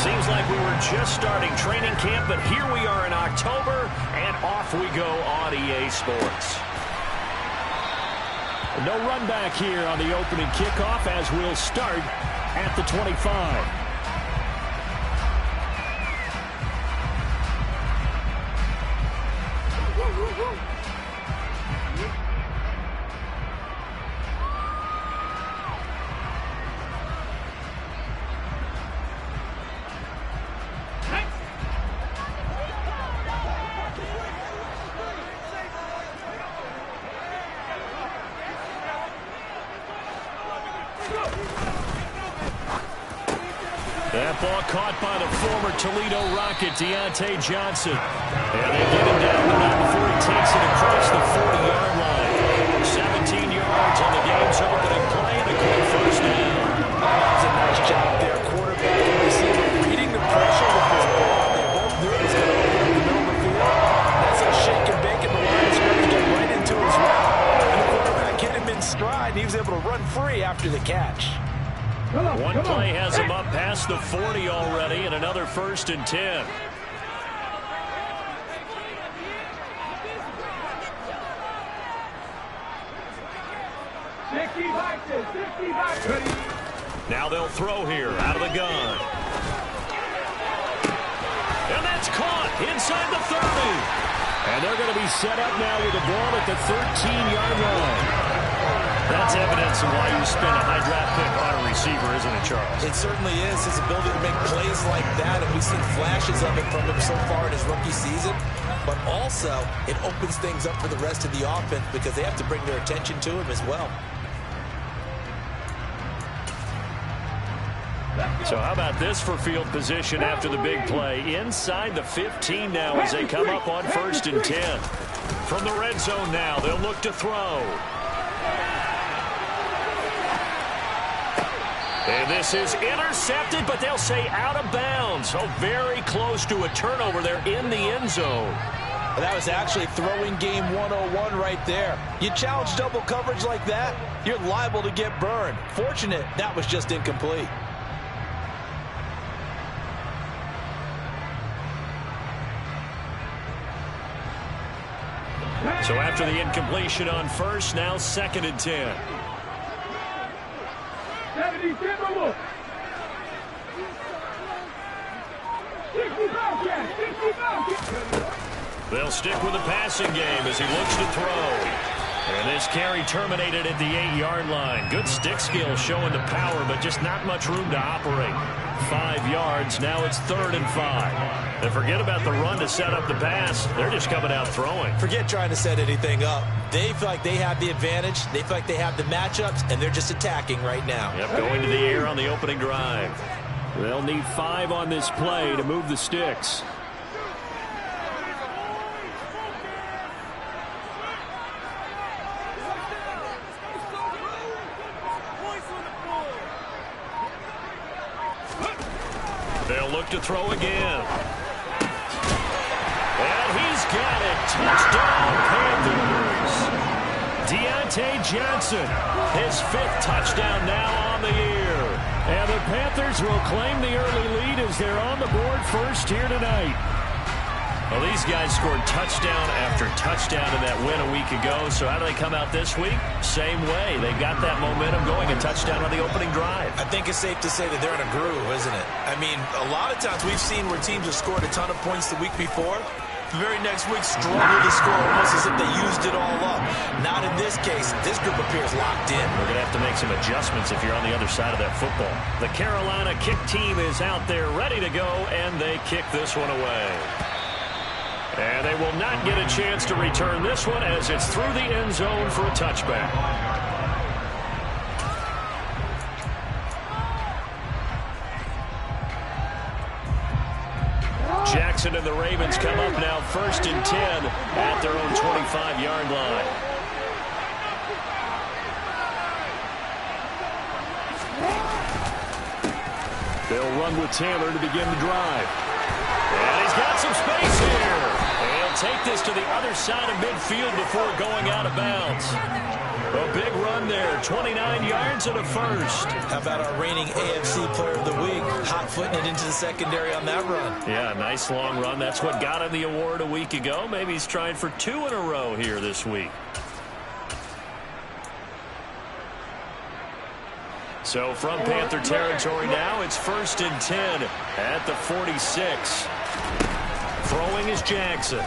Seems like we were just starting training camp, but here we are in October, and off we go on EA Sports. No run back here on the opening kickoff as we'll start at the 25. That ball caught by the former Toledo Rocket, Deontay Johnson. And they get him down, but not before he takes it across the 40-yard line. 17 yards on the game's opening play and a quick first down. That's a nice job there. Quarterback and receiver reading the pressure with this ball. They both knew it was going to open up the middle of the field. That's how shake and bake, and the line of scrimmage get right into his route. And the quarterback hit him in stride, and he was able to run free after the catch. One play has him up past the 40 already, and another 1st and 10. Now they'll throw here out of the gun. And that's caught inside the 30. And they're going to be set up now with the ball at the 13-yard line. That's evidence of why you spend a high draft pick on a receiver, isn't it, Charles? It certainly is. His ability to make plays like that, and we've seen flashes of it from him so far in his rookie season. But also, it opens things up for the rest of the offense because they have to bring their attention to him as well. So how about this for field position after the big play? Inside the 15 now as they come up on 1st and 10. From the red zone now, they'll look to throw. And this is intercepted, but they'll say out of bounds. So very close to a turnover there in the end zone. Well, that was actually throwing game 101 right there. You challenge double coverage like that, you're liable to get burned. Fortunate that was just incomplete. So after the incompletion on 1st, now 2nd and 10. They'll stick with the passing game as he looks to throw. And this carry terminated at the 8-yard line. Good stick skill showing the power, but just not much room to operate. 5 yards, now it's 3rd and 5. And forget about the run to set up the pass. They're just coming out throwing. Forget trying to set anything up. They feel like they have the advantage. They feel like they have the matchups, and they're just attacking right now. Yep, going to the air on the opening drive. They'll need 5 on this play to move the sticks. They'll look to throw again. And he's got it. Touchdown, Panthers. Deontay Johnson, his 5th touchdown now on the year. And the Panthers will claim the early lead as they're on the board first here tonight. Well, these guys scored touchdown after touchdown in that win a week ago. So how do they come out this week? Same way. They got that momentum going, a touchdown on the opening drive. I think it's safe to say that they're in a groove, isn't it? I mean, a lot of times we've seen where teams have scored a ton of points the week before. The very next week struggled to score almost as if they used it all up. Not in this case. This group appears locked in. We're going to have to make some adjustments if you're on the other side of that football. The Carolina kick team is out there ready to go, and they kick this one away. And they will not get a chance to return this one as it's through the end zone for a touchback. Jackson and the Ravens come up now 1st and 10 at their own 25-yard line. They'll run with Taylor to begin the drive. And he's got some space here. He'll take this to the other side of midfield before going out of bounds. A big run there, 29 yards and a first. How about our reigning AFC Player of the Week? Hot footing it into the secondary on that run. Yeah, nice long run. That's what got him the award a week ago. Maybe he's trying for 2 in a row here this week. So from Panther territory now, it's 1st and 10 at the 46. Throwing is Jackson.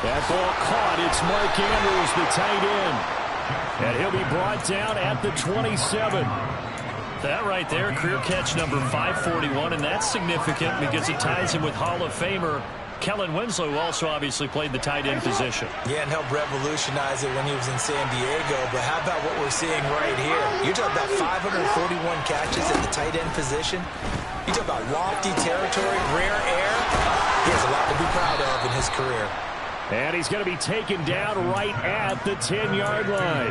That ball caught. It's Mark Andrews, the tight end. And he'll be brought down at the 27. That right there, career catch number 541, and that's significant because it ties him with Hall of Famer Kellen Winslow, who also obviously played the tight end position. Yeah, and helped revolutionize it when he was in San Diego. But how about what we're seeing right here? You're talking about 541 catches at the tight end position. You talk about lofty territory, rare air. He has a lot to be proud of in his career. And he's going to be taken down right at the 10-yard line.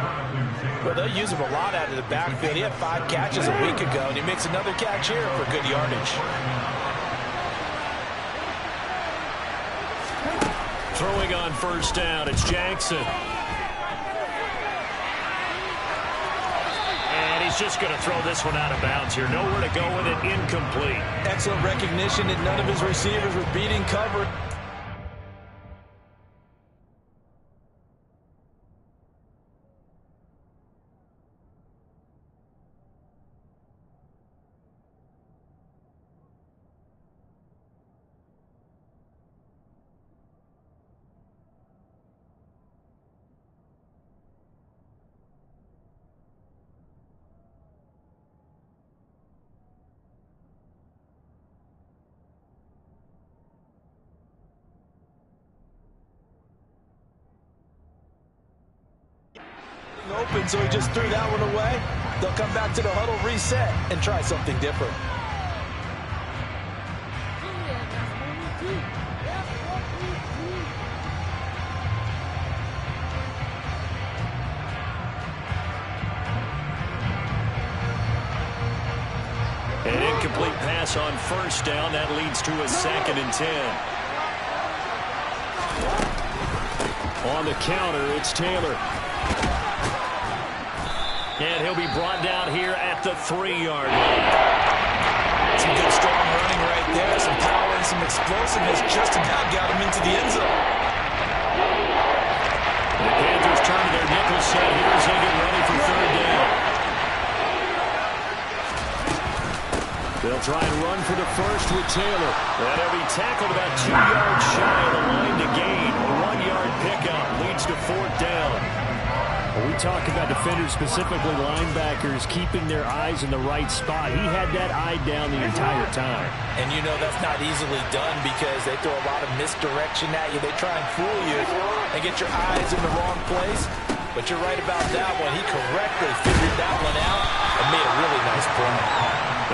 Well, they'll use him a lot out of the backfield. He had 5 catches a week ago, and he makes another catch here for good yardage. Throwing on 1st down, it's Jackson. And he's just going to throw this one out of bounds here. Nowhere to go with it, incomplete. Excellent recognition that none of his receivers were beating cover. Open, so he just threw that one away. They'll come back to the huddle, reset, and try something different. An incomplete pass on 1st down. That leads to a 2nd and 10. On the counter, it's Taylor. And he'll be brought down here at the 3-yard line. Some good strong running right there. Some power and some explosiveness just about got him into the end zone. The Panthers turn to their nickel set here as they get ready for 3rd down. They'll try and run for the first with Taylor. And he'll be tackled about 2 yards shy of the line to gain. A 1-yard pickup leads to 4th down. We talk about defenders, specifically linebackers, keeping their eyes in the right spot. He had that eye down the entire time. And you know that's not easily done because they throw a lot of misdirection at you. They try and fool you and get your eyes in the wrong place. But you're right about that one. He correctly figured that one out and made a really nice play.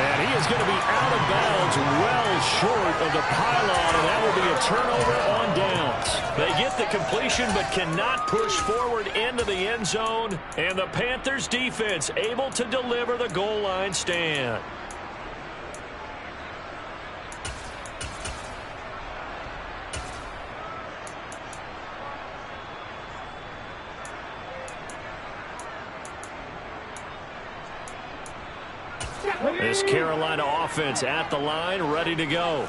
And he is going to be out of bounds well short of the pylon, and that will be a turnover on downs. They get the completion but cannot push forward into the end zone, and the Panthers defense able to deliver the goal line stand. This Carolina offense at the line, ready to go.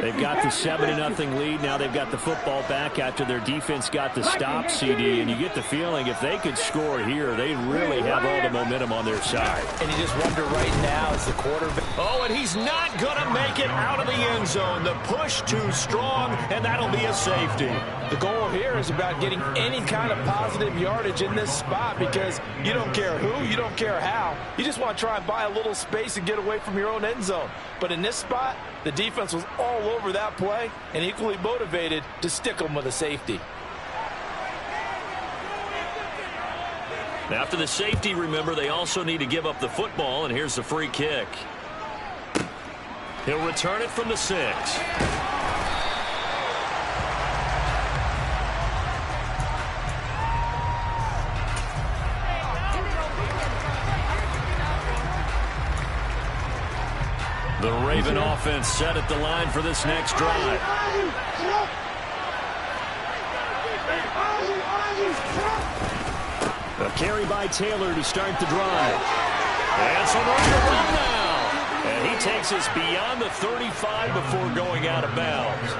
They've got the 7-0 lead. Now they've got the football back after their defense got the stop, CD. And you get the feeling if they could score here, they really have all the momentum on their side. And you just wonder right now as the quarterback. Oh, and he's not going to make it out of the end zone. The push too strong, and that'll be a safety. The goal here is about getting any kind of positive yardage in this spot because you don't care who, you don't care how. You just want to try and buy a little space and get away from your own end zone. But in this spot, the defense was all over that play and equally motivated to stick them with a safety. After the safety, remember, they also need to give up the football, and here's the free kick. He'll return it from the 6. The Raven offense set at the line for this next drive. A carry by Taylor to start the drive. And some room to run now. And he takes us beyond the 35 before going out of bounds.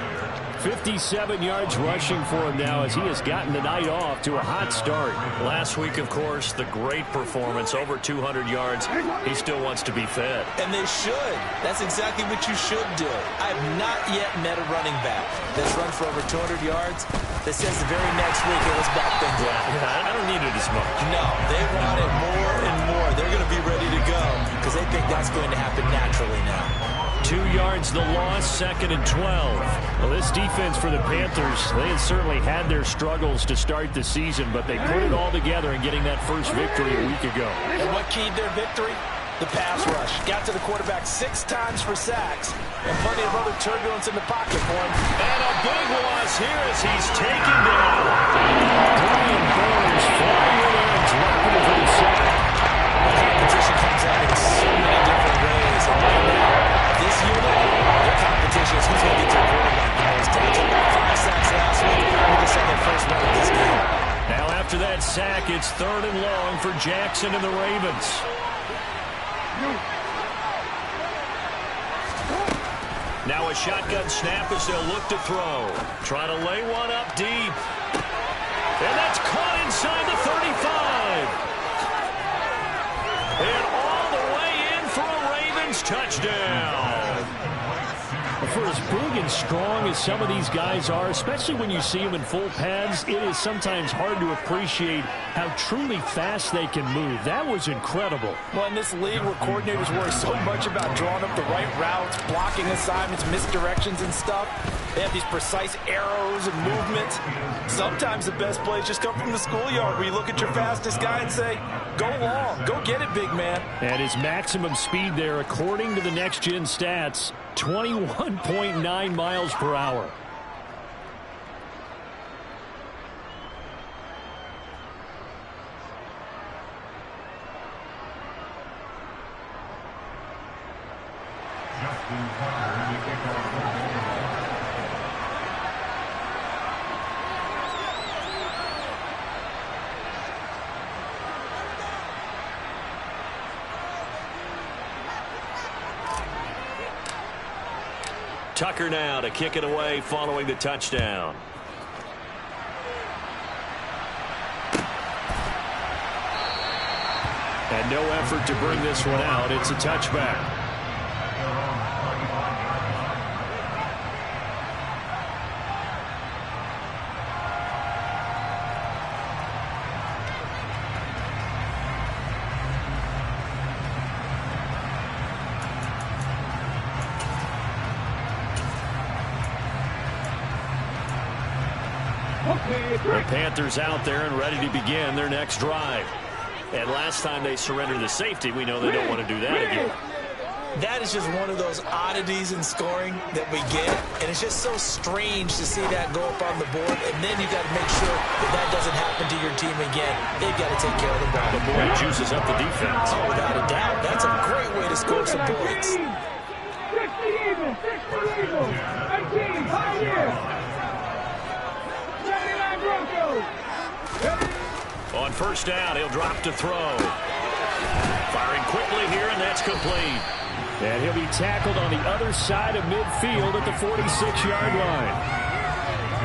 57 yards rushing for him now as he has gotten the night off to a hot start. Last week, of course, the great performance, over 200 yards. He still wants to be fed. And they should. That's exactly what you should do. I have not yet met a running back that's run for over 200 yards that says the very next week, hey, let's back things up. I don't need it as much. No, they want it more and more. They're going to be ready to go because they think that's going to happen naturally now. 2 yards the loss, 2nd and 12. Well, this defense for the Panthers, they had certainly had their struggles to start the season, but they put it all together in getting that first victory a week ago. And what keyed their victory? The pass rush. Got to the quarterback 6 times for sacks, and plenty of other turbulence in the pocket for him. And a big loss here as he's taken down. Brian Burns flying in there and dropping it for the sack. The competition comes out in so many different ways, and right now, this unit, their competition is who's going to get their quarterback the most time. 5 sacks last week. We just saw their first win of this game. Now after that sack, it's 3rd and long for Jackson and the Ravens. Now a shotgun snap as they'll look to throw. Trying to lay one up deep. And that's caught inside the 35. And all the way in for a Ravens touchdown. For as big and strong as some of these guys are, especially when you see them in full pads, it is sometimes hard to appreciate how truly fast they can move. That was incredible. Well, in this league where coordinators worry so much about drawing up the right routes, blocking assignments, misdirections and stuff, they have these precise arrows and movements. Sometimes the best plays just come from the schoolyard where you look at your fastest guy and say, go long, go get it, big man. And his maximum speed there, according to the next-gen stats, 21.9 miles per hour. Tucker now to kick it away following the touchdown. And no effort to bring this one out. It's a touchback. The Panthers out there and ready to begin their next drive. And last time they surrendered the safety, we know they don't want to do that again. That is just one of those oddities in scoring that we get, and it's just so strange to see that go up on the board, and then you got to make sure that that doesn't happen to your team again. They've got to take care of the ball. The board juices up the defense. Oh, without a doubt. That's a great way to score some points. 60 Eagles, 60 Eagles, 19, Pioneers, 79 Broncos. On first down, he'll drop to throw. Firing quickly here, and that's complete. And he'll be tackled on the other side of midfield at the 46-yard line.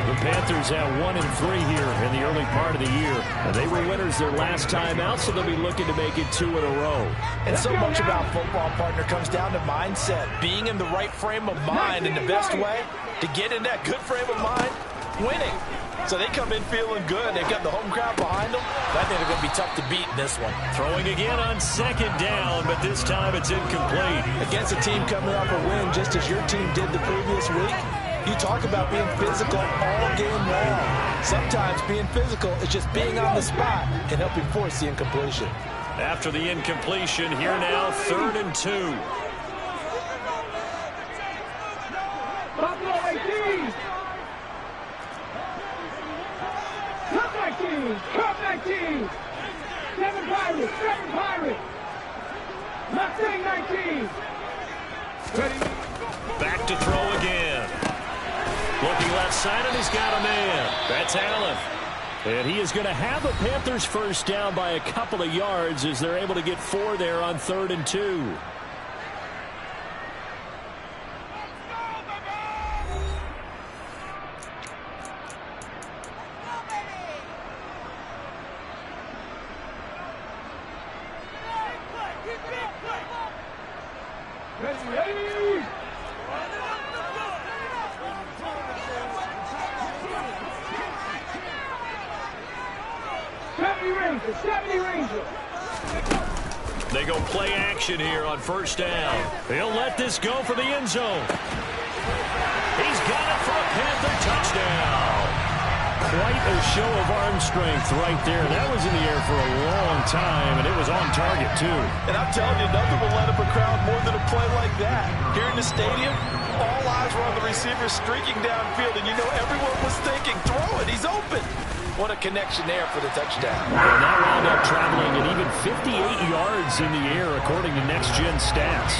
The Panthers have 1-3 here in the early part of the year. And they were winners their last time out, so they'll be looking to make it 2 in a row. And so much about football, partner, comes down to mindset. Being in the right frame of mind, and the best way to get in that good frame of mind, winning. So they come in feeling good. They've got the home crowd behind them. I think they're going to be tough to beat in this one. Throwing again on second down, but this time it's incomplete. Against a team coming off a win just as your team did the previous week, you talk about being physical all game long. Sometimes being physical is just being on the spot and helping force the incompletion. After the incompletion, here now, 3rd and 2. Buffalo 18. Cup 19. 7 Pirates, 7 Pirates. Mustang 19. Ready. Back to throw again. Looking left side, and he's got a man. That's Allen. And he is going to have a Panthers first down by a couple of yards as they're able to get 4 there on 3rd and 2. Ready! 70 Ranger. They go play action here on first down. He'll let this go for the end zone. He's got it for a Panther touchdown. Quite a show of arm strength right there. That was in the air for a long time, and it was on target, too. And I'm telling you, nothing will let up a crowd more than a play like that. Here in the stadium, all eyes were on the receiver streaking downfield, and you know everyone was thinking, throw it, he's open. What a connection there for the touchdown. And that wound up traveling at even 58 yards in the air, according to Next Gen Stats.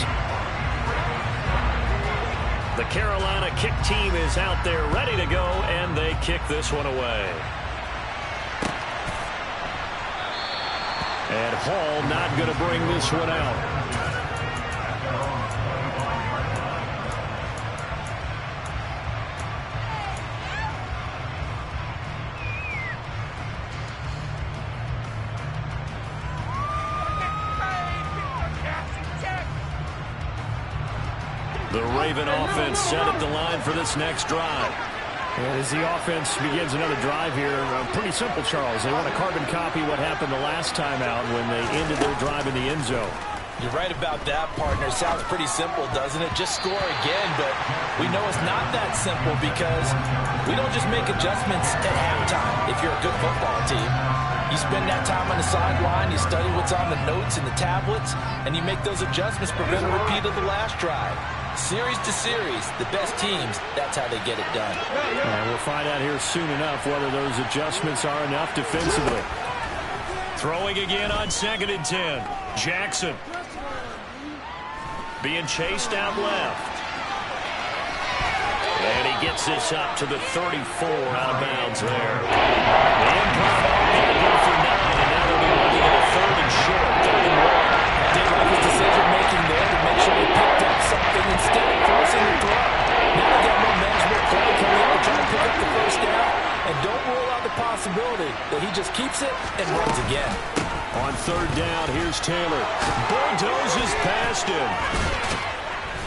The Carolina kick team is out there ready to go, and they kick this one away. And Hall not going to bring this one out. The Raven offense set at the line for this next drive. And as the offense begins another drive here, pretty simple, Charles. They want to carbon copy what happened the last time out when they ended their drive in the end zone. You're right about that, partner. Sounds pretty simple, doesn't it? Just score again, but we know it's not that simple because we don't just make adjustments at halftime if you're a good football team. You spend that time on the sideline, you study what's on the notes and the tablets, and you make those adjustments, prevent a repeat of the last drive. Series to series, the best teams, that's how they get it done. And we'll find out here soon enough whether those adjustments are enough defensively. Throwing again on 2nd and 10. Jackson. Being chased out left. And he gets this up to the 34 out of bounds there. The improv going to go for 9, and now they'll be running it a 3rd and short, 3rd and 1. Did like his decision-making there to make sure they picked up something instead of forcing the throw. Now they got more management play coming out to try to pick up the first down. And don't rule out the possibility that he just keeps it and runs again. On 3rd down, here's Taylor. Bulldozes past him.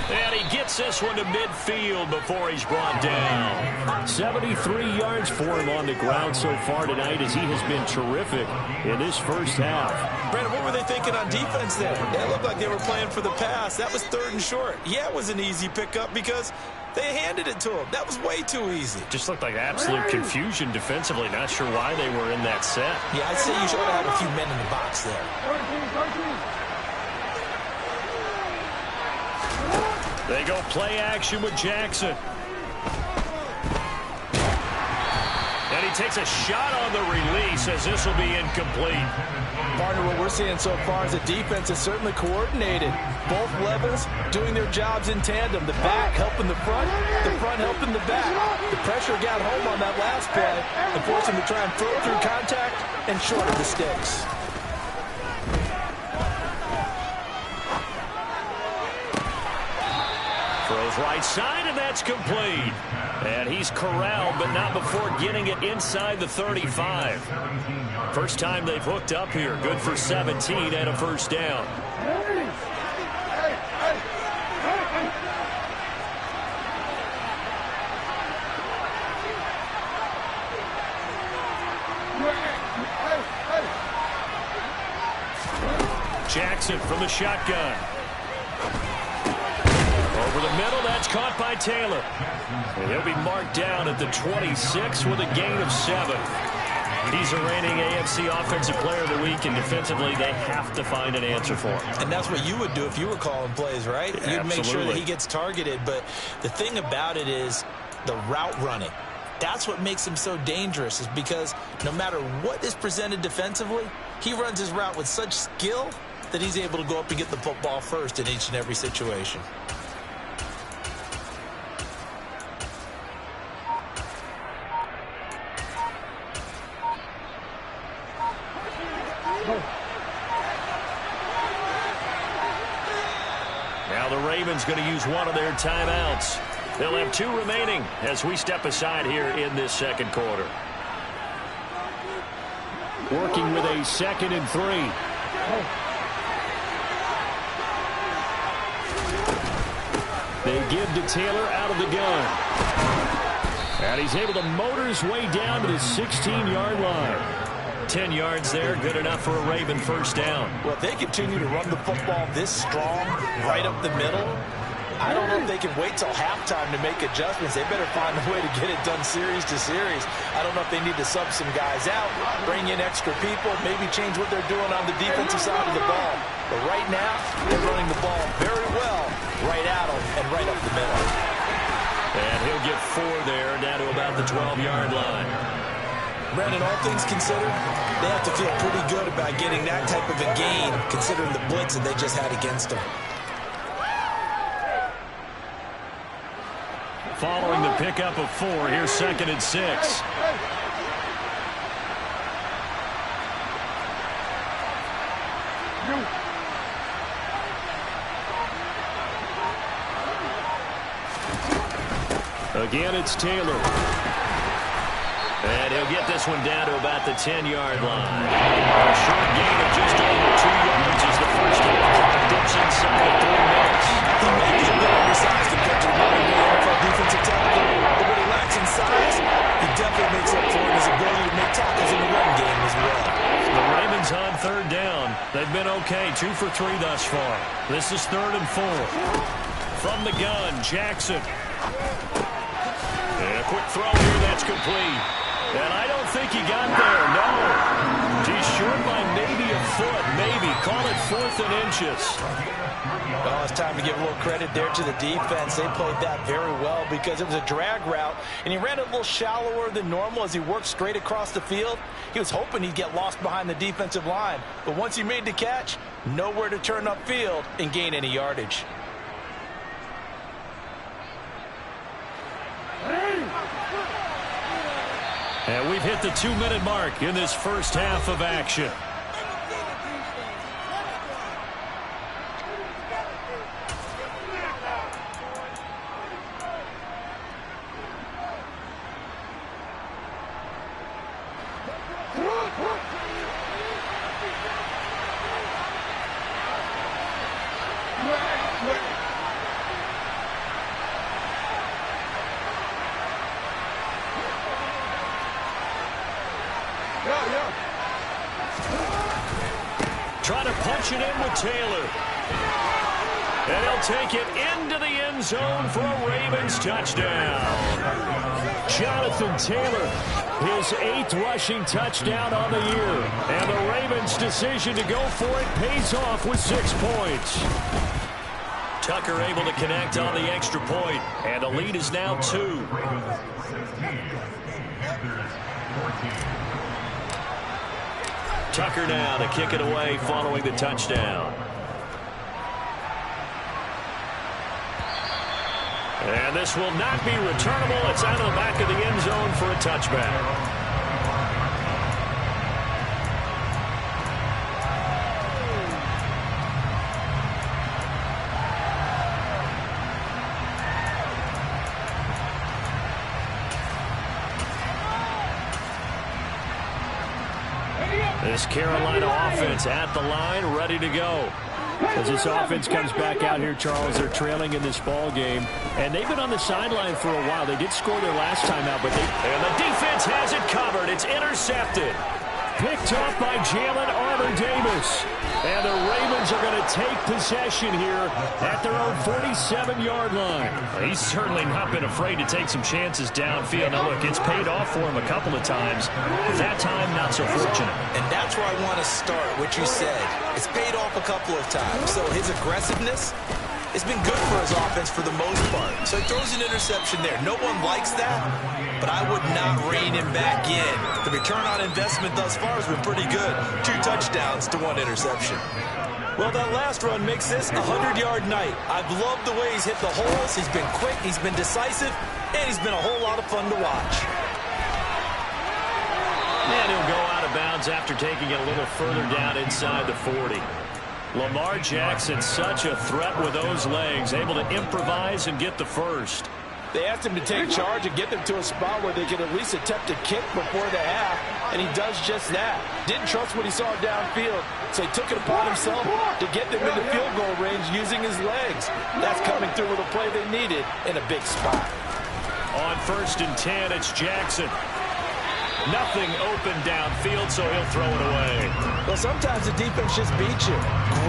And he gets this one to midfield before he's brought down. 73 yards for him on the ground so far tonight as he has been terrific in this first half. Brandon, what were they thinking on defense there? It looked like they were playing for the pass. That was 3rd and short. Yeah, it was an easy pickup because they handed it to him. That was way too easy. Just looked like absolute confusion defensively. Not sure why they were in that set. Yeah, I'd say you should have had a few men in the box there. They go play action with Jackson. And he takes a shot on the release as this will be incomplete. Partner, what we're seeing so far is the defense is certainly coordinated. Both levels doing their jobs in tandem. The back helping the front helping the back. The pressure got home on that last play and forced him to try and throw through contact and short of the sticks. Throws right side, and that's complete. And he's corralled, but not before getting it inside the 35. First time they've hooked up here. Good for 17 and a first down. Jackson from the shotgun. Over the middle, that's caught by Taylor. And he'll be marked down at the 26 with a gain of 7. He's a reigning AFC Offensive Player of the Week, and defensively, they have to find an answer for him. And that's what you would do if you were calling plays, right? You'd make sure that he gets targeted. But the thing about it is the route running. That's what makes him so dangerous, is because no matter what is presented defensively, he runs his route with such skill that he's able to go up and get the football first in each and every situation. Now the Ravens going to use one of their timeouts. They'll have 2 remaining as we step aside here in this second quarter. Working with a 2nd and 3. They give to Taylor out of the gun. And he's able to motor his way down to the 16-yard line. 10 yards there, good enough for a Raven first down. Well, if they continue to run the football this strong, right up the middle, I don't know if they can wait till halftime to make adjustments. They better find a way to get it done series to series. I don't know if they need to sub some guys out, bring in extra people, maybe change what they're doing on the defensive side of the ball. But right now, they're running the ball very well right at them and right up the middle. And he'll get 4 there, down to about the 12-yard line. Brandon, all things considered, they have to feel pretty good about getting that type of a gain, considering the blitz that they just had against them. Following the pickup of 4, here's 2nd and 6. Again, it's Taylor. And he'll get this one down to about the 10-yard line. A short gain of just over 2 yards as the first half clock dips inside of 3 minutes. He may be a bit undersized compared to modern NFL defensive tackle, but what he lacks in size, he definitely makes up for it in his ability to make tackles in the run game as well. The Ravens on 3rd down. They've been okay, 2 for 3 thus far. This is 3rd and 4. From the gun, Jackson. And a quick throw here, that's complete. And I don't think he got there, no. He's short by maybe a foot, maybe. Call it 4th and inches. Well, it's time to give a little credit there to the defense. They played that very well because it was a drag route, and he ran it a little shallower than normal as he worked straight across the field. He was hoping he'd get lost behind the defensive line, but once he made the catch, nowhere to turn upfield and gain any yardage. And we've hit the 2-minute mark in this first half of action. Trying to punch it in with Taylor. And he'll take it into the end zone for a Ravens touchdown. Jonathan Taylor, his 8th rushing touchdown on the year. And the Ravens' decision to go for it pays off with 6 points. Tucker able to connect on the extra point, and the lead is now 2. Tucker now to kick it away following the touchdown. And this will not be returnable. It's out of the back of the end zone for a touchback. This Carolina offense at the line, ready to go. As this offense comes back out here, Charles, they're trailing in this ball game, and they've been on the sideline for a while. They did score their last time out, but and the defense has it covered. It's intercepted. Picked off by Jalen Armour-Davis. And the Ravens are going to take possession here at their own 47-yard line. He's certainly not been afraid to take some chances downfield. Now, look, it's paid off for him a couple of times. That time, not so fortunate. And that's where I want to start, what you said. It's paid off a couple of times. So his aggressiveness has been good for his offense for the most part. So he throws an interception there. No one likes that, but I would not rein him back in. The return on investment thus far has been pretty good. 2 touchdowns to 1 interception. Well, that last run makes this a 100-yard night. I've loved the way he's hit the holes. He's been quick, he's been decisive, and he's been a whole lot of fun to watch. And he'll go out of bounds after taking it a little further down inside the 40. Lamar Jackson, such a threat with those legs, able to improvise and get the first. They asked him to take charge and get them to a spot where they could at least attempt a kick before the half, and he does just that. Didn't trust what he saw downfield, so he took it upon himself to get them into field goal range using his legs. That's coming through with a play they needed in a big spot. On 1st and 10, it's Jackson. Nothing open downfield, so he'll throw it away. Well, sometimes the defense just beats you.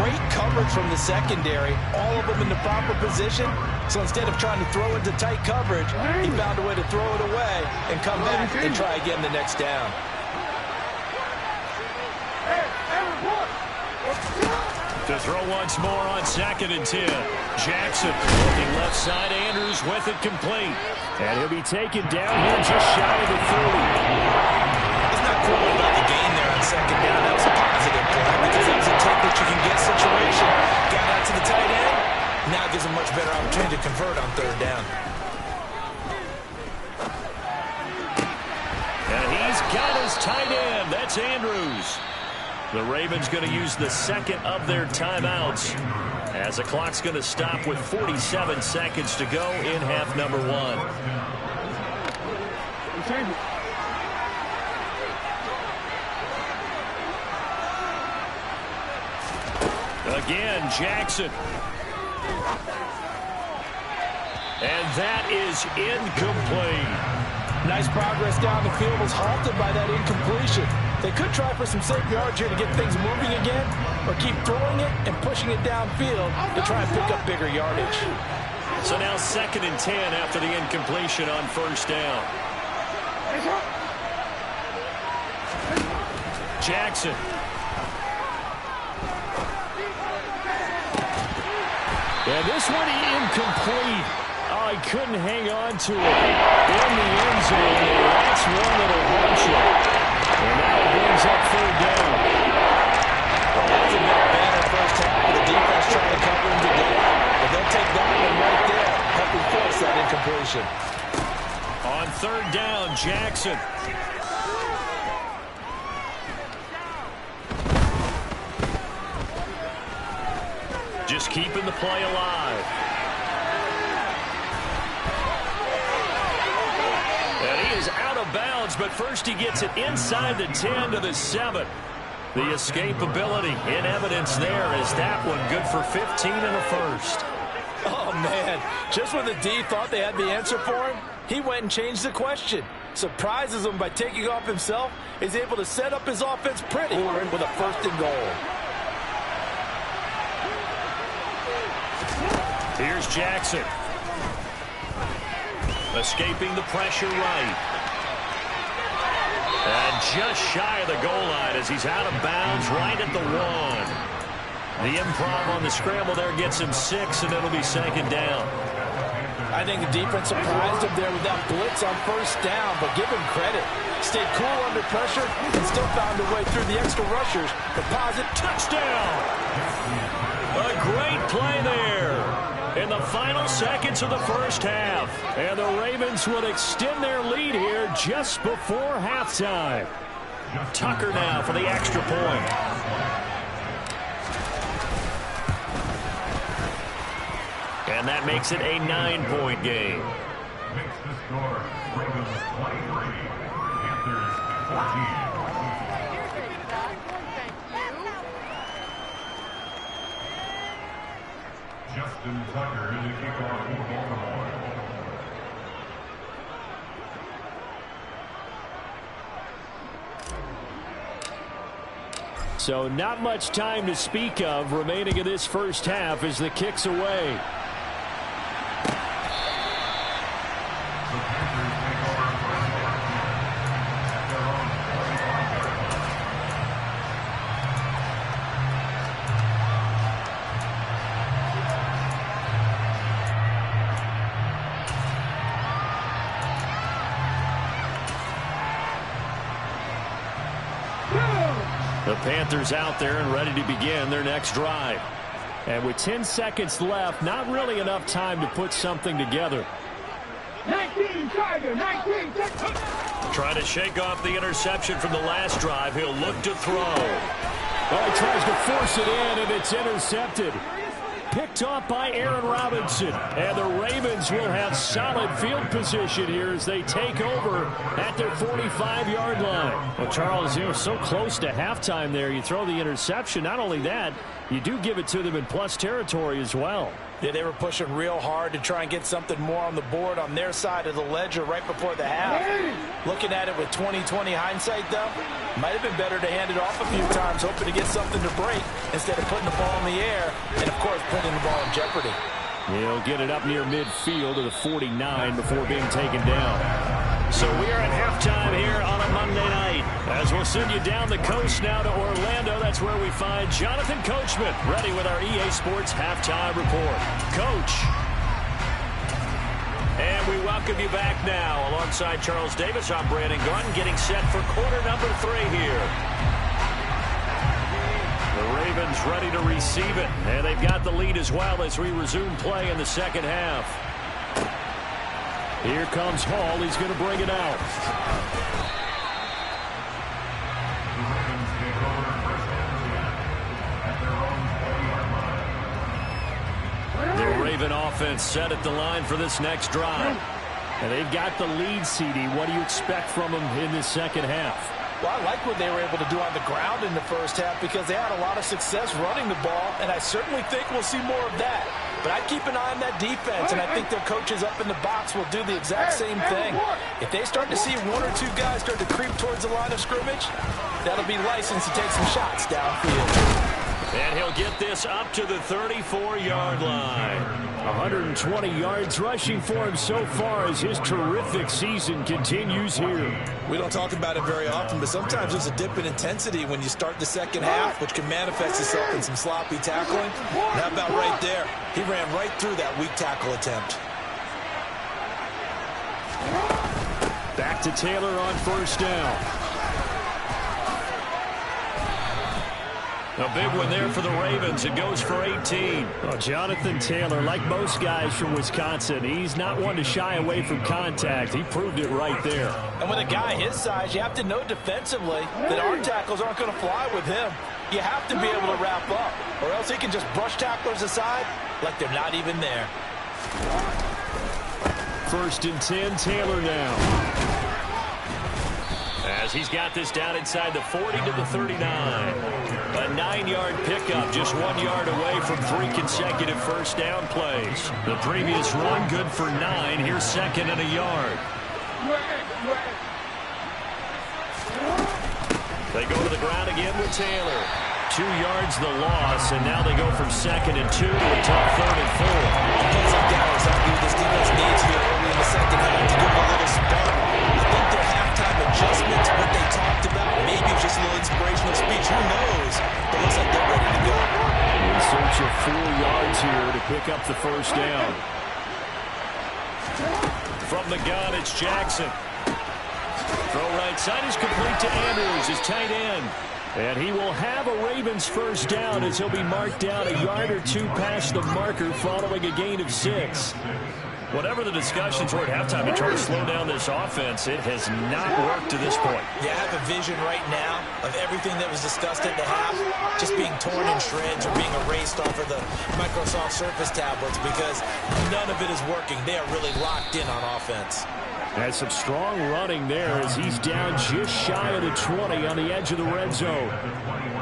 Great coverage from the secondary, all of them in the proper position. So instead of trying to throw into tight coverage, he found a way to throw it away and come back and try again the next down. To throw once more on 2nd and 10. Jackson looking left side. Andrews with it complete. And he'll be taken down here just shy of the 30. He's not cooling about the gain there on 2nd down. That was a positive play because that was a take that you can get situation. Got out to the tight end. Now it gives him much better opportunity to convert on 3rd down. And he's got his tight end. That's Andrews. The Ravens going to use the second of their timeouts as the clock's going to stop with 47 seconds to go in half number 1. Again, Jackson. And that is incomplete. Nice progress down the field, was halted by that incompletion. They could try for some safe yards here to get things moving again, or keep throwing it and pushing it downfield to try and pick up bigger yardage. So now 2nd and 10 after the incompletion on 1st down. Jackson. And this one incomplete. Oh, he couldn't hang on to it in the end zone. That's one that'll haunt you. And now it brings up 3rd down. Well, that was a bit better first half of the defense trying to cover him today. But they'll take that one right there, helping force that incompletion. On 3rd down, Jackson. Just keeping the play alive. And he is out of bounds, but first he gets it inside the 10 to the 7. The escapability in evidence there is that one good for 15 and a first. Oh, man. Just when the D thought they had the answer for him, he went and changed the question. Surprises him by taking off himself. He's able to set up his offense pretty with a 1st and goal. Here's Jackson. Escaping the pressure right. And just shy of the goal line as he's out of bounds right at the 1. The improv on the scramble there gets him 6, and it'll be 2nd down. I think the defense surprised him there with that blitz on 1st down, but give him credit. Stayed cool under pressure and still found a way through the extra rushers. Deposit touchdown. A great play there in the final seconds of the first half. And the Ravens will extend their lead here just before halftime. Tucker now for the extra point. And that makes it a 9-point game. Makes the score Ravens 23, Panthers 14. Justin Tucker to kick off for Baltimore. So not much time to speak of remaining in this first half as the kick's away. The Panthers out there and ready to begin their next drive. And with 10 seconds left, not really enough time to put something together. 19 Tiger, 19 Tiger. Trying to shake off the interception from the last drive. He'll look to throw. Oh, he tries to force it in, and it's intercepted. Picked off by Aaron Robinson. And the Ravens will have solid field position here as they take over at their 45-yard line. Well, Charles, so close to halftime there. You throw the interception. Not only that, you do give it to them in plus territory as well. Yeah, they were pushing real hard to try and get something more on the board on their side of the ledger right before the half. Looking at it with 20/20 hindsight, though, might have been better to hand it off a few times, hoping to get something to break instead of putting the ball in the air and, of course, putting the ball in jeopardy. He'll get it up near midfield to the 49 before being taken down. So we are at halftime here on a Monday night. As we'll send you down the coast now to Orlando, that's where we find Jonathan Coachman, ready with our EA Sports Halftime Report. Coach. And we welcome you back now. Alongside Charles Davis, I'm Brandon Gaudin, getting set for quarter number 3 here. The Ravens ready to receive it, and they've got the lead as well as we resume play in the second half. Here comes Hall. He's going to bring it out. The Raven offense set at the line for this next drive. And they've got the lead, CD. What do you expect from them in this second half? Well, I like what they were able to do on the ground in the first half because they had a lot of success running the ball, and I certainly think we'll see more of that. But I'd keep an eye on that defense, and I think their coaches up in the box will do the exact same thing. If they start to see 1 or 2 guys start to creep towards the line of scrimmage, that'll be license to take some shots downfield. And he'll get this up to the 34-yard line. 120 yards rushing for him so far as his terrific season continues here. We don't talk about it very often, but sometimes there's a dip in intensity when you start the second half, which can manifest itself in some sloppy tackling. And how about right there? He ran right through that weak tackle attempt. Back to Taylor on first down. A big one there for the Ravens. It goes for 18. Oh, Jonathan Taylor, like most guys from Wisconsin, he's not one to shy away from contact. He proved it right there. And with a guy his size, you have to know defensively that our tackles aren't going to fly with him. You have to be able to wrap up, or else he can just brush tacklers aside like they're not even there. 1st and 10, Taylor now. As he's got this down inside the 40 to the 39. A 9-yard pickup, just 1 yard away from 3 consecutive first down plays. The previous run good for 9. Here's 2nd and a yard. They go to the ground again with Taylor. 2 yards the loss, and now they go from 2nd and 2 to a tough 3rd and 4. Defensive guys, I believe this defense needs here early in the second half to give a little spark. I think their halftime adjustments, what they talked about, maybe it's just a little inspirational speech. Who knows? But it looks like they're ready to go. In search of 4 yards here to pick up the first down. From the gun, it's Jackson. Throw right side is complete to Andrews, his tight end. And he will have a Ravens first down as he'll be marked down a yard or 2 past the marker following a gain of 6. Whatever the discussions were at halftime to try to slow down this offense, it has not worked to this point. Yeah, I have a vision right now of everything that was discussed at the half just being torn in shreds or being erased off of the Microsoft Surface tablets because none of it is working. They are really locked in on offense. Has some strong running there as he's down just shy of the 20 on the edge of the red zone.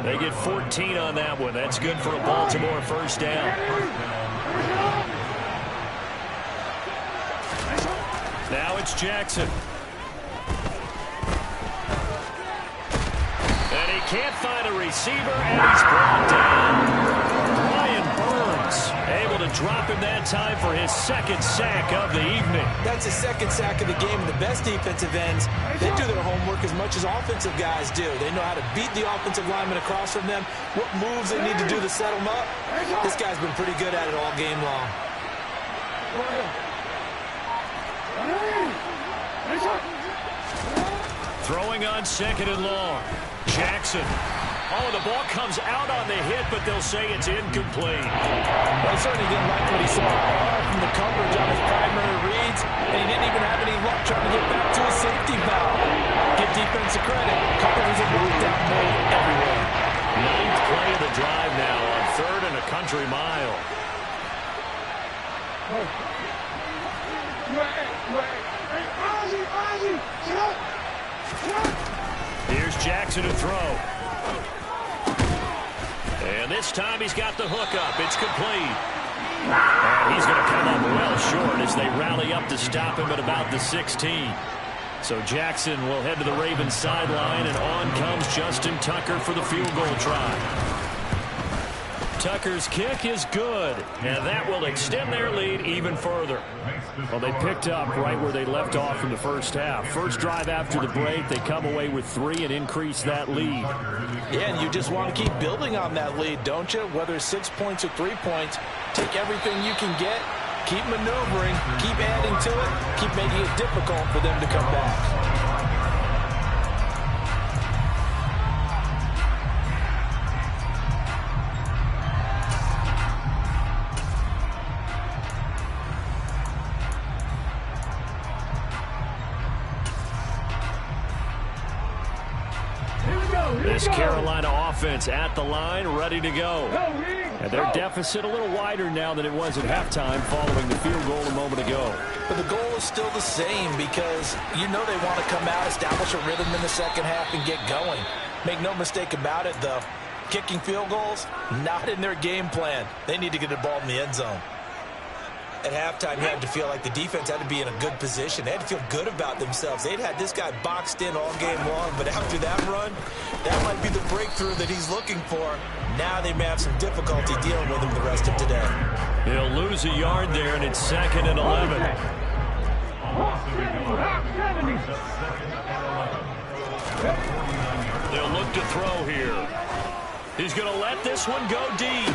They get 14 on that one. That's good for a Baltimore first down. Now it's Jackson. And he can't find a receiver, and he's brought down. Ryan Burns able to drop him that time for his 2nd sack of the evening. That's his 2nd sack of the game, and the best defensive ends, they do their homework as much as offensive guys do. They know how to beat the offensive lineman across from them, what moves they need to do to set them up. This guy's been pretty good at it all game long. Throwing on 2nd and long. Jackson. Oh, the ball comes out on the hit, but they'll say it's incomplete. Well, he certainly didn't like what he saw from the coverage on his primary reads, and he didn't even have any luck trying to get back to his safety valve. Give defensive credit. Coverage is a lockdown mode everywhere. 9th country mile. Here's Jackson to throw. And this time he's got the hook up. It's complete. And he's going to come up well short as they rally up to stop him at about the 16. So Jackson will head to the Ravens sideline, and on comes Justin Tucker for the field goal try. Tucker's kick is good, and that will extend their lead even further. Well, they picked up right where they left off in the first half. First drive after the break, they come away with 3 and increase that lead. Yeah, and you just want to keep building on that lead, don't you? Whether it's 6 points or 3 points, take everything you can get, keep maneuvering, keep adding to it, keep making it difficult for them to come back. This Carolina offense at the line, ready to go. And their deficit a little wider now than it was at halftime following the field goal a moment ago. But the goal is still the same because you know they want to come out, establish a rhythm in the second half, and get going. Make no mistake about it, though. Kicking field goals, not in their game plan. They need to get the ball in the end zone. At halftime, you had to feel like the defense had to be in a good position. They had to feel good about themselves. They'd had this guy boxed in all game long, but after that run, that might be the breakthrough that he's looking for. Now they may have some difficulty dealing with him the rest of today. He'll lose a yard there, and it's 2nd and 11. They'll look to throw here. He's going to let this one go deep.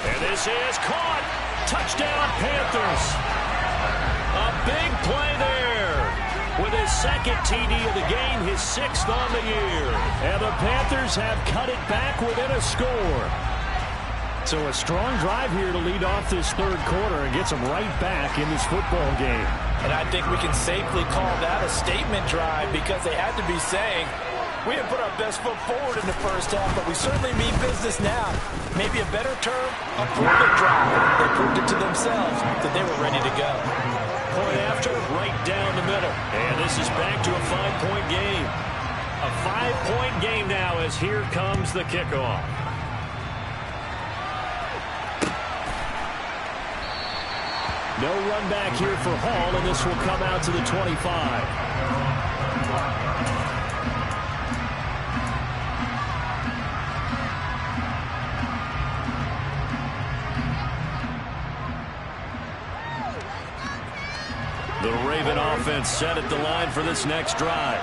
And this is caught. Touchdown, Panthers. A big play there. With his 2nd TD of the game, his 6th on the year. And the Panthers have cut it back within a score. So a strong drive here to lead off this 3rd quarter and gets them right back in this football game. And I think we can safely call that a statement drive because they had to be saying, we didn't put our best foot forward in the first half, but we certainly mean business now. Maybe a better term, a prove-it drive. They proved it to themselves that they were ready to go. Point after, right down the middle. And this is back to a 5-point game. A 5-point game now as here comes the kickoff. No run back here for Hall, and this will come out to the 25. The Raven offense set at the line for this next drive.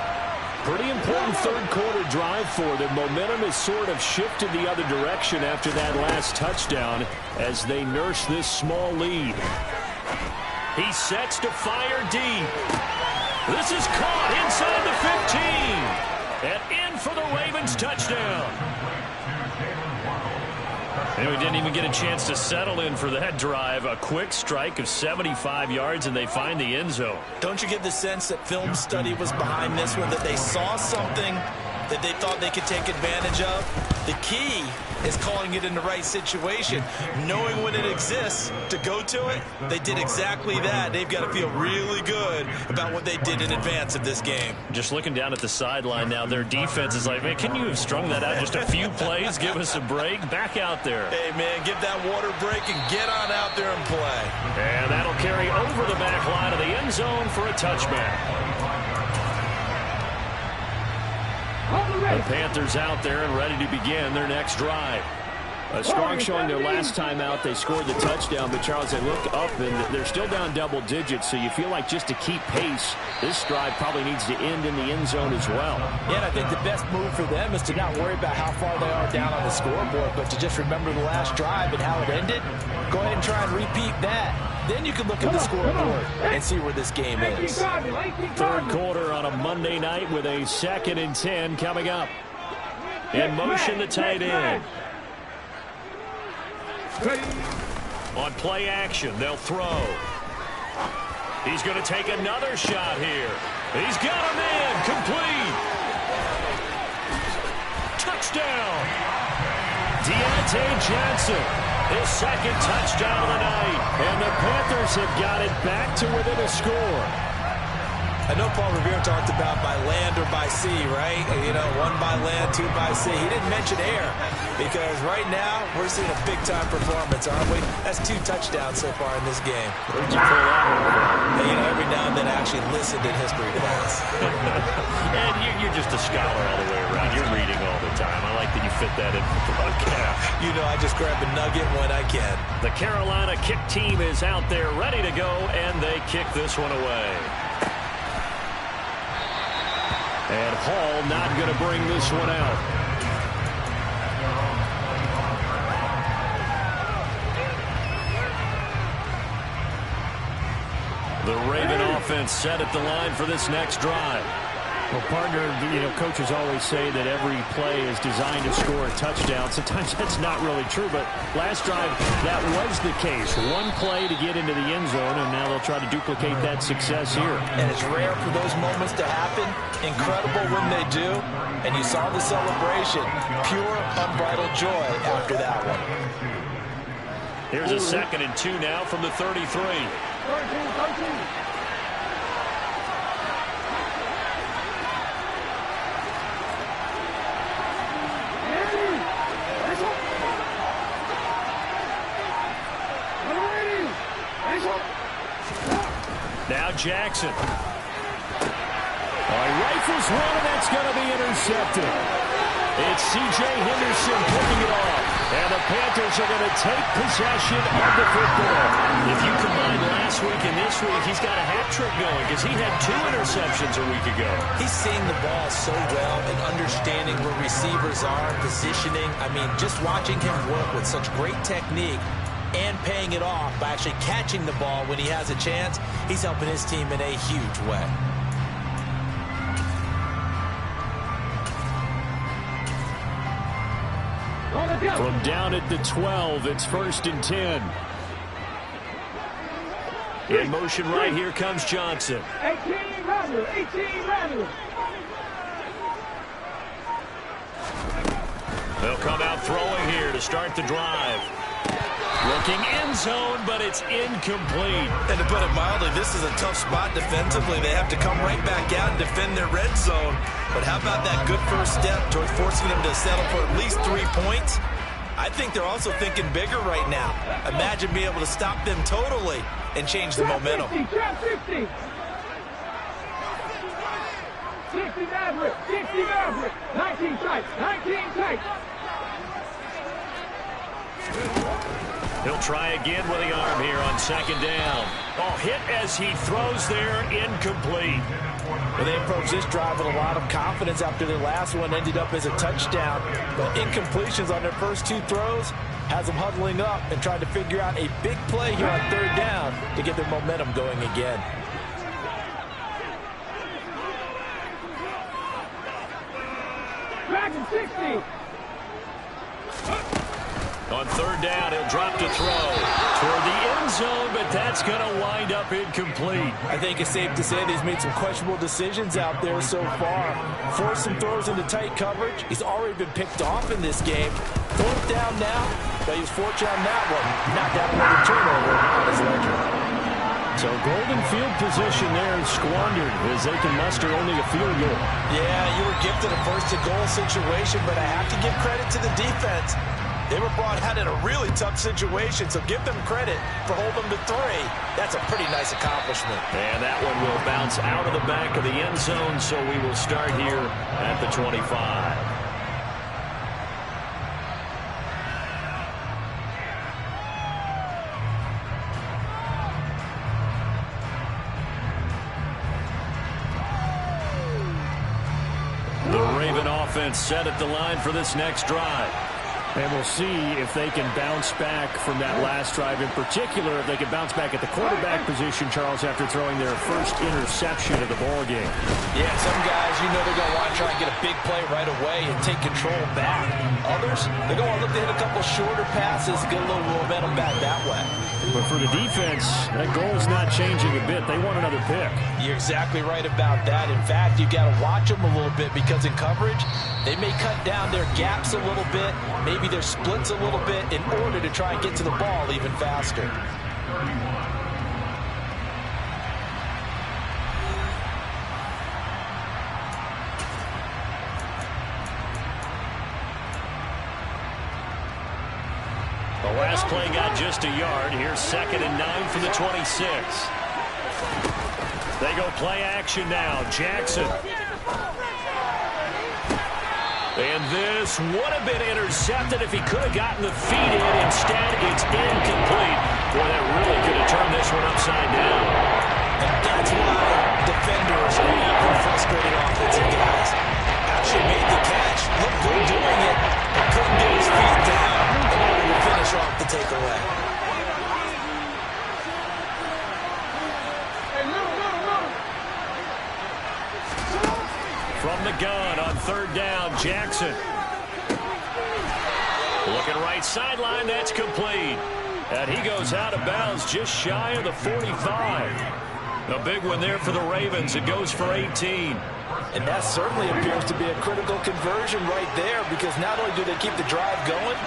Pretty important 3rd quarter drive for them. Momentum has sort of shifted the other direction after that last touchdown as they nurse this small lead. He sets to fire deep. This is caught inside the 15. And in for the Ravens touchdown. And we didn't even get a chance to settle in for that drive. A quick strike of 75 yards, and they find the end zone. Don't you get the sense that film study was behind this one, that they saw something that they thought they could take advantage of? The key is calling it in the right situation, knowing when it exists to go to it. They did exactly that. They've got to feel really good about what they did in advance of this game. Just looking down at the sideline now, their defense is like, man, can you have strung that out just a few plays? Give us a break. Back out there. Hey, man, give that water break and get on out there and play. And that'll carry over the back line of the end zone for a touchback. The Panthers out there and ready to begin their next drive. A strong showing their last time out. They scored the touchdown, but Charles, they look up and they're still down double digits, so you feel like just to keep pace, this drive probably needs to end in the end zone as well. Yeah, and I think the best move for them is to not worry about how far they are down on the scoreboard, but to just remember the last drive and how it ended. Go ahead and try and repeat that. Then you can look at the scoreboard and see where this game is. 3rd quarter on a Monday night with a 2nd and 10 coming up. In motion, the tight end. On play action, they'll throw. He's going to take another shot here. He's got a man, complete. Touchdown. Deontay Johnson. His second touchdown of the night. And the Panthers have got it back to within a score. I know Paul Revere talked about by land or by sea, right? You know, one by land, two by sea. He didn't mention air because right now we're seeing a big-time performance, aren't we? That's 2 touchdowns so far in this game. Where'd you pull that one from? And, you know, every now and then I actually listened in history class. And you're just a scholar all the way around. You're reading all the time. I like that you fit that in the broadcast. You know, I just grab a nugget when I can. The Carolina kick team is out there ready to go, and they kick this one away. And Hall not going to bring this one out. The Raven offense set at the line for this next drive. Well, partner, you know, coaches always say that every play is designed to score a touchdown. Sometimes that's not really true, but last drive, that was the case. One play to get into the end zone, and now they'll try to duplicate that success here. And it's rare for those moments to happen. Incredible when they do. And you saw the celebration. Pure, unbridled joy after that one. Here's a 2nd and 2 now from the 33. 13. Now Jackson. Rifles one, and that's going to be intercepted. It's C.J. Henderson picking it off. And the Panthers are going to take possession of the football. If you combine last week and this week, he's got a hat trick going because he had 2 interceptions a week ago. He's seeing the ball so well and understanding where receivers are, positioning. I mean, just watching him work with such great technique and paying it off by actually catching the ball when he has a chance, he's helping his team in a huge way. From down at the 12, it's 1st and 10. In motion right here comes Johnson. 18 rather. They'll come out throwing here to start the drive. Looking end zone, but it's incomplete. And to put it mildly, this is a tough spot defensively. They have to come right back out and defend their red zone. But how about that good first step towards forcing them to settle for at least 3 points? I think they're also thinking bigger right now. Imagine being able to stop them totally and change the momentum. 60, 60 Maverick, 60 Maverick, 19 tight, 19 tight. He'll try again with the arm here on 2nd down. Oh, hit as he throws there, incomplete. Well, they approached this drive with a lot of confidence after their last one ended up as a touchdown. But incompletions on their first 2 throws has them huddling up and trying to figure out a big play here on 3rd down to get their momentum going again. Dragon 60. On 3rd down, he'll drop to throw toward the end zone, but that's going to wind up incomplete. I think it's safe to say that he's made some questionable decisions out there so far. Forced some throws into tight coverage. He's already been picked off in this game. 4th down now, but he was fortunate on that one. Not that another turnover on his ledger. So golden field position there squandered as they can muster only a field goal. Yeah, you were gifted a first-to-goal situation, but I have to give credit to the defense. They were brought out in a really tough situation, so give them credit for holding them to 3. That's a pretty nice accomplishment. And that one will bounce out of the back of the end zone, so we will start here at the 25. The Raven offense set at the line for this next drive. And we'll see if they can bounce back from that last drive. In particular, if they can bounce back at the quarterback position, Charles, after throwing their first interception of the ball game. Yeah, some guys, you know they're going to want to try and get a big play right away and take control back. Others, they're going to look to hit a couple shorter passes, get a little momentum back that way. But for the defense, that goal's not changing a bit. They want another pick. You're exactly right about that. In fact, you got to watch them a little bit because in coverage, they may cut down their gaps a little bit, maybe their splits a little bit in order to try and get to the ball even faster. The last play got just a yard. Here's 2nd and 9 from the 26. They go play action now. Jackson. And this would have been intercepted if he could have gotten the feet in. Instead, it's incomplete. Boy, that really could have turned this one upside down. And that's why defenders are even frustrated offensive guys. Actually made the catch. Looked good doing it, but couldn't get his feet down in order to finish off the takeaway. From the gun on 3rd down, Jackson. Looking right sideline, that's complete. And he goes out of bounds just shy of the 45. A big one there for the Ravens. It goes for 18. And that certainly appears to be a critical conversion right there, because not only do they keep the drive going,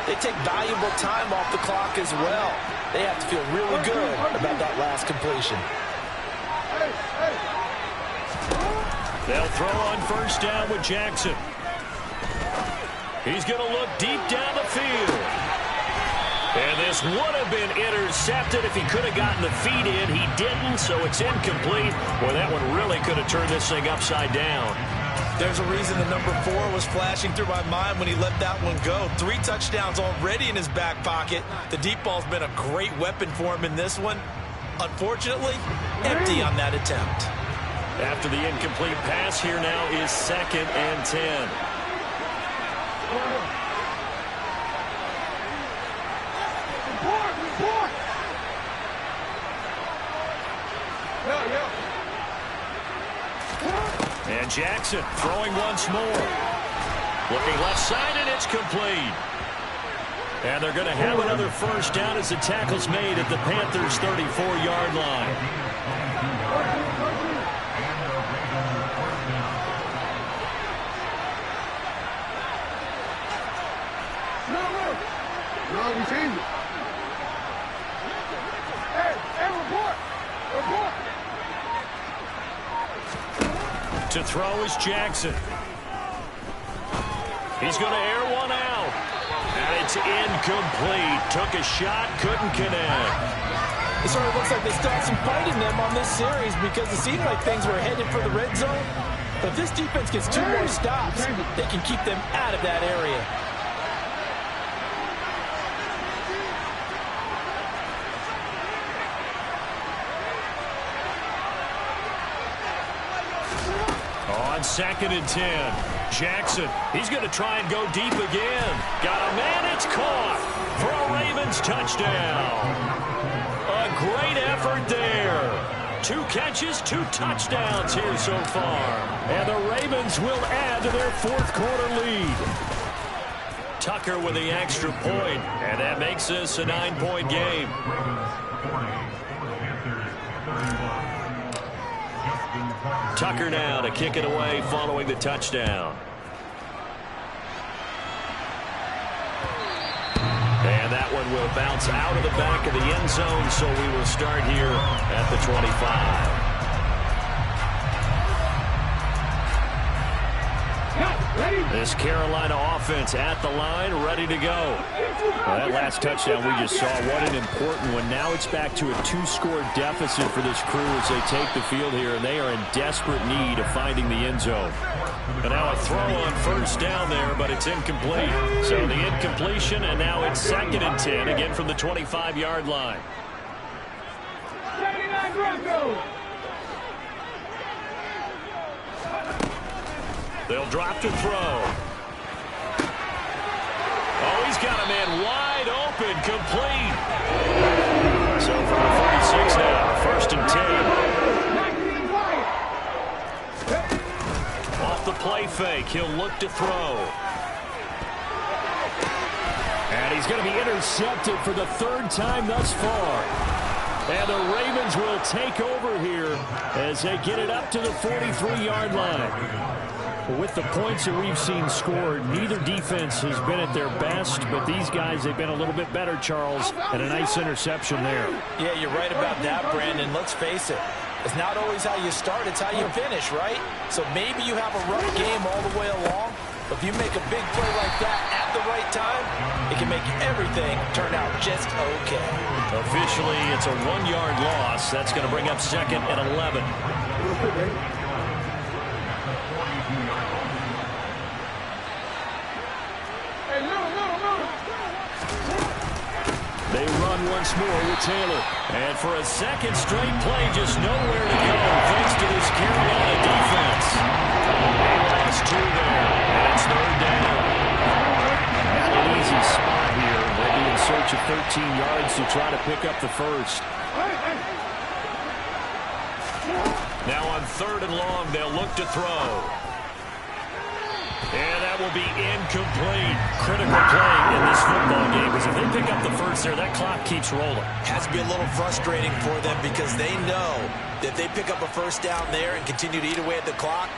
they take valuable time off the clock as well. They have to feel really good about that last completion. They'll throw on 1st down with Jackson. He's going to look deep down the field. And this would have been intercepted if he could have gotten the feet in. He didn't, so it's incomplete. Boy, that one really could have turned this thing upside down. There's a reason the number 4 was flashing through my mind when he let that one go. 3 touchdowns already in his back pocket. The deep ball's been a great weapon for him in this one. Unfortunately, empty on that attempt. After the incomplete pass, here now is 2nd and 10. And Jackson throwing once more. Looking left side, and it's complete. And they're going to have another 1st down as the tackle's made at the Panthers' 34-yard line. To throw is Jackson. He's going to air one out. And it's incomplete. Took a shot, couldn't connect. It sort of looks like they still have some fight in them on this series, because it seemed like things were headed for the red zone. But if this defense gets 2 more stops, they can keep them out of that area. On 2nd and 10, Jackson, he's going to try and go deep again. Got a man, it's caught for a Ravens touchdown. A great effort there. 2 catches, 2 touchdowns here so far. And the Ravens will add to their 4th quarter lead. Tucker with the extra point, and that makes this a 9-point game. Tucker now to kick it away following the touchdown. And that one will bounce out of the back of the end zone, so we will start here at the 25. This Carolina offense at the line, ready to go. Well, that last touchdown we just saw, what an important one. Now it's back to a 2-score deficit for this crew as they take the field here, and they are in desperate need of finding the end zone. And now a throw on 1st down there, but it's incomplete. So the incompletion, and now it's 2nd and 10, again from the 25-yard line. 79 Broncos. They'll drop to throw. Oh, he's got a man wide open, complete. So from the 46 now, 1st and 10. Off the play fake, he'll look to throw. And he's he's going to be intercepted for the third time thus far. And the Ravens will take over here as they get it up to the 43-yard line. With the points that we've seen scored, neither defense has been at their best, but these guys, they've been a little bit better, Charles, and a nice interception there. Yeah, you're right about that, Brandon. Let's face it. It's not always how you start, it's how you finish, right? So maybe you have a rough game all the way along, but if you make a big play like that at the right time, it can make everything turn out just okay. Officially, it's a 1-yard loss. That's going to bring up second and 11. They run once more with Taylor. And for a second straight play, just nowhere to go thanks to this Carolina defense. They lost 2 there, and it's third down. Not an easy spot here. They'll be in search of 13 yards to try to pick up the first. Now on 3rd and long, they'll look to throw. And that will be incomplete. Critical play in this football game, because if they pick up the first there, that clock keeps rolling. Has to be a little frustrating for them because they know that if they pick up a first down there and continue to eat away at the clock,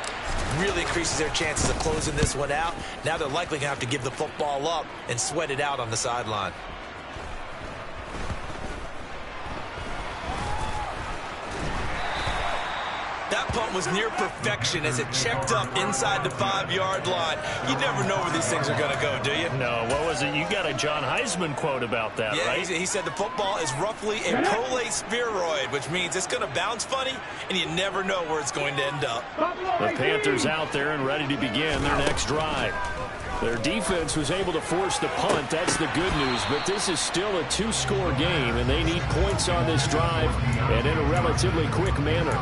really increases their chances of closing this one out. Now they're likely going to have to give the football up and sweat it out on the sideline. That punt was near perfection as it checked up inside the 5-yard line. You never know where these things are going to go, do you? No, what was it? You got a John Heisman quote about that, yeah, right? He said the football is roughly a prolate spheroid, which means it's going to bounce funny, and you never know where it's going to end up. The Panthers out there and ready to begin their next drive. Their defense was able to force the punt. That's the good news, but this is still a 2-score game, and they need points on this drive and in a relatively quick manner.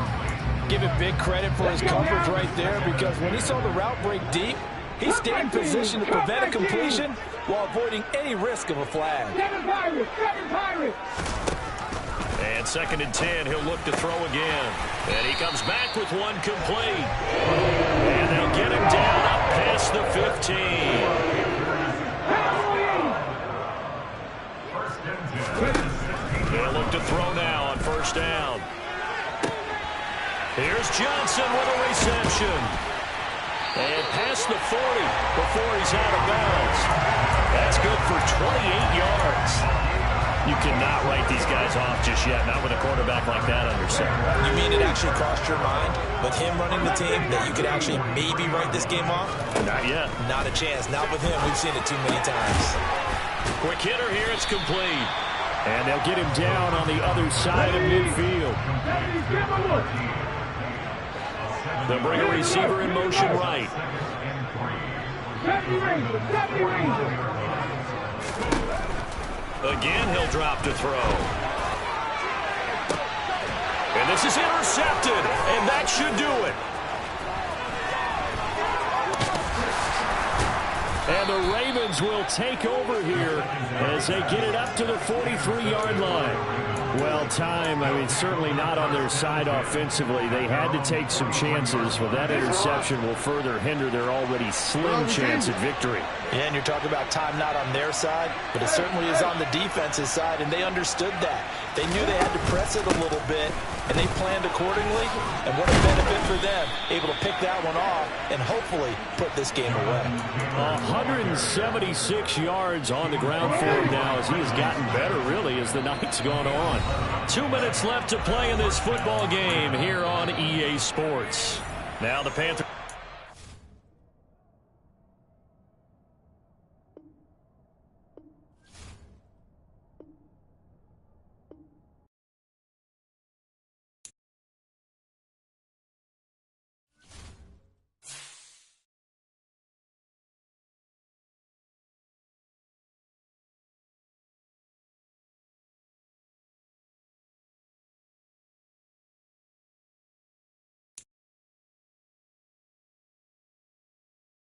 Give him big credit for his coverage right there, because when he saw the route break deep, he stayed in position to prevent a completion while avoiding any risk of a flag. And 2nd and 10, he'll look to throw again. And he comes back with one complete. And they'll get him down up past the 15. They'll look to throw now on 1st down. Here's Johnson with a reception. And past the 40 before he's out of bounds. That's good for 28 yards. You cannot write these guys off just yet, not with a quarterback like that under center. You mean it actually crossed your mind with him running the team that you could actually maybe write this game off? Not yet. Not a chance. Not with him. We've seen it too many times. Quick hitter here. It's complete. And they'll get him down on the other side of midfield. They'll bring a receiver in motion right. Again, he'll drop to throw. And this is intercepted, and that should do it. And the Ravens will take over here as they get it up to the 43-yard line. Well, time, I mean, certainly not on their side offensively. They had to take some chances. Well, that interception will further hinder their already slim chance at victory. Yeah, and you're talking about time not on their side, but it certainly is on the defense's side, and they understood that. They knew they had to press it a little bit, and they planned accordingly. And what a benefit for them, able to pick that one off and hopefully put this game away. 176 yards on the ground for him now as he has gotten better, really, as the night's gone on. 2 minutes left to play in this football game here on EA Sports. Now the Panthers